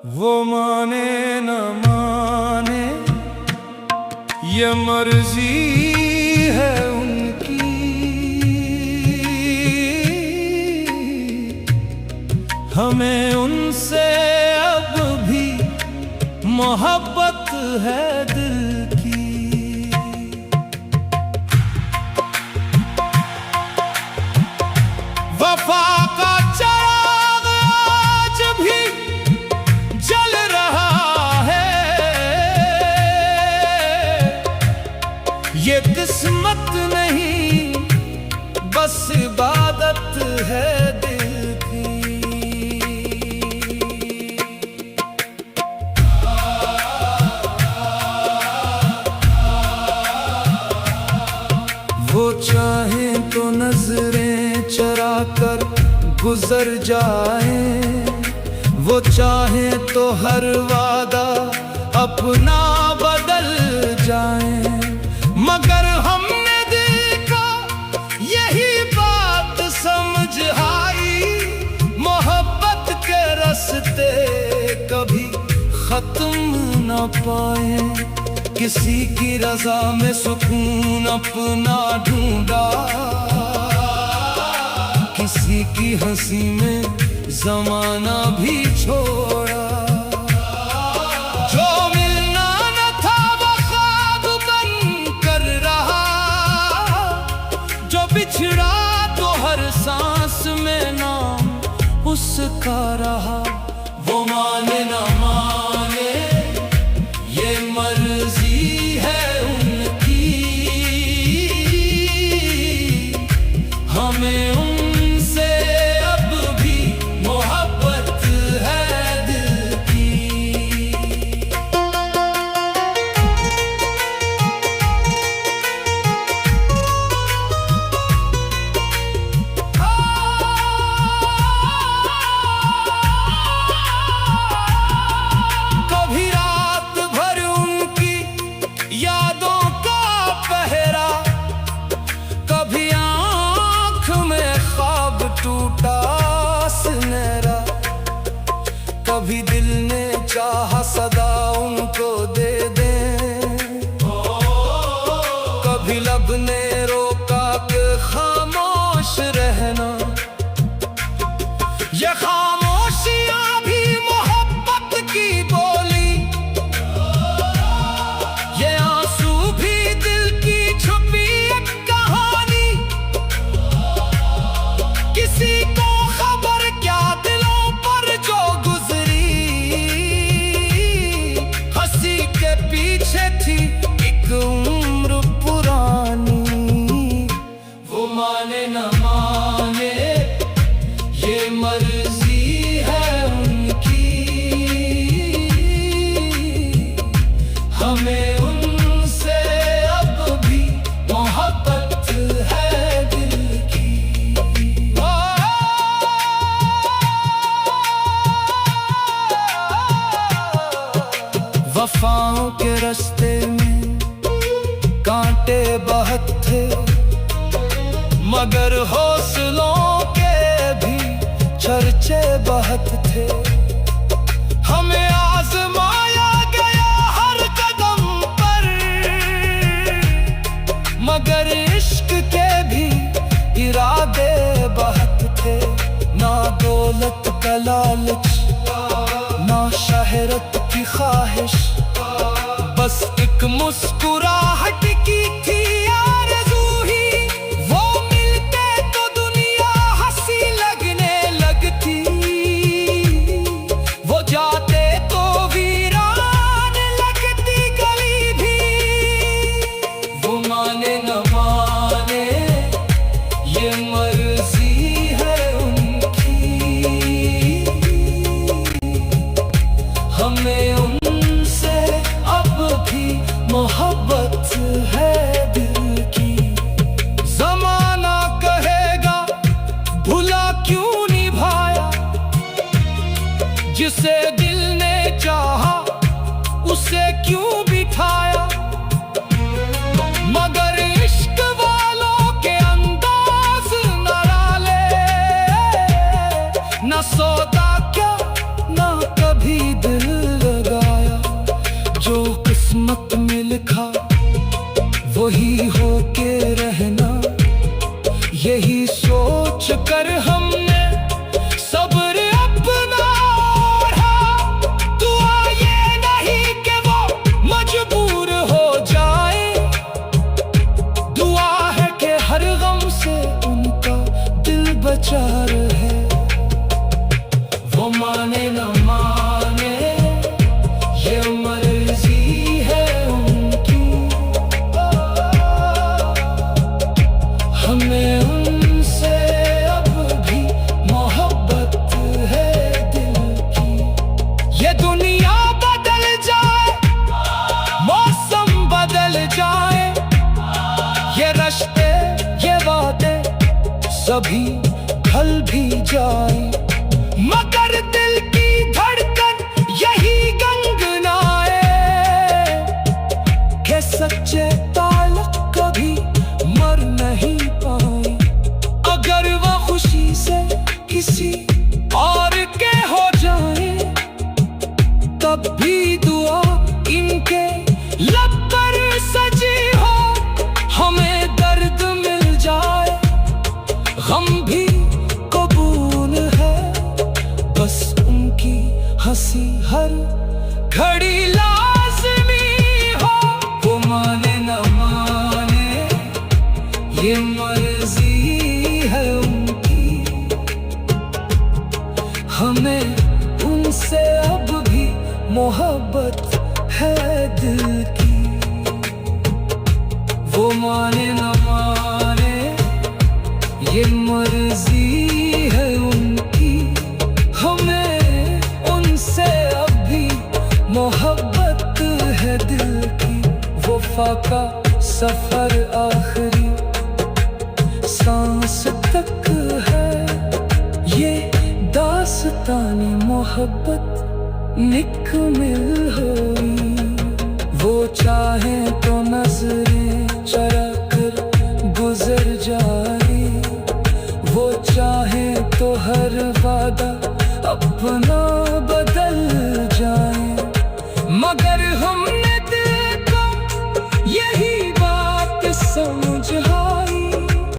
वो माने न माने ये मर्जी है उनकी, हमें उनसे अब भी मोहब्बत है दिल की। वफा का चिराग आज भी जल रहा है, ये किस्मत नहीं बस इबादत है दिल की। वो चाहे तो नजरें चरा कर गुजर जाए, वो चाहे तो हर वादा अपना बदल जाए, मगर हमने देखा यही बात समझ आई, मोहब्बत के रास्ते कभी खत्म न पाए। किसी की रज़ा में सुकून अपना ढूंढा, किसी की हंसी में ज़माना भी छोड़ा। जो मिलना न था वो ख्वाब बन कर रहा, जो बिछड़ा तो हर सांस में नाम उसका रहा। वो माने न माने ये मर्जी है उनकी, हमें उनसे अब भी मोहब्बत है दिल की। कभी रात भर उनकी यादों का पहरा, कभी आँख में ख्वाब टूटा सुनहरा, कभी दिल ने चाहा सदा उनको दे दे, कभी लब ने रोका कि खामोश रहना। ये खामोशियाँ भी मोहब्बत की बोली, ये आंसू भी दिल की छुपी एक कहानी। किसी को खबर क्या दिलों पर जो गुजरी, हंसी के पीछे थी एक उम्र पुरानी। वो माने न माने ये मर्जी है उनकी, हमें उनसे अब भी मोहब्बत है दिल की। वफाओं के रास्ते में कांटे बहुत थे, मगर हौसलों के भी चर्चे बहुत थे। हमें आजमाया गया हर कदम पर, मगर इश्क के भी इरादे बहुत थे। ना दौलत का लालच, ना शहरत की ख्वाहिश, बस एक मुस्कुराहट की थी आरज़ू ही। वो मिलते तो दुनिया हंसी लगने लगती, वो जाते तो वीरान लगती गली भी। वो माने न माने ये मर्जी है उनकी, हमें उनसे अब भी मोहब्बत है दिल की। ज़माना कहेगा भुला क्यों निभाया, जिसे दिल ने चाहा उसे क्यों बिठाया, मगर इश्क वालों के अंदाज निराले, न सौदा क्या न कभी दिल न माने ये मर्जी है उनकी। हमें उनसे अब भी मोहब्बत है दिल की। ये दुनिया बदल जाए, मौसम बदल जाए, ये रिश्ते ये वादे सभी ढल भी जाए, मगर दिल की धड़कन यही गंगनाए के सच्चे ताल्लुक कभी मर नहीं पाए। अगर वो खुशी से किसी और के हो जाए, तब भी दुआ इनके लब पर सजी हो। हमें दर्द मिल जाए, गम भी कबूल है, बस उनकी हंसी हर घड़ी लाज़मी हो। वो माने न माने ये मर्जी है उनकी। हमें उनसे अब भी मोहब्बत है दिल की। वो माने न माने ये मर्जी है उनकी। हमें उनसे अब भी मोहब्बत है दिल की। वफा का सफर आखिरी सांस तक है, ये दास्तानी मोहब्बत निकमिल हुई। वो चाहे तो नजरें चरा कर गुजर जाए, वो चाहे तो हर वादा अपना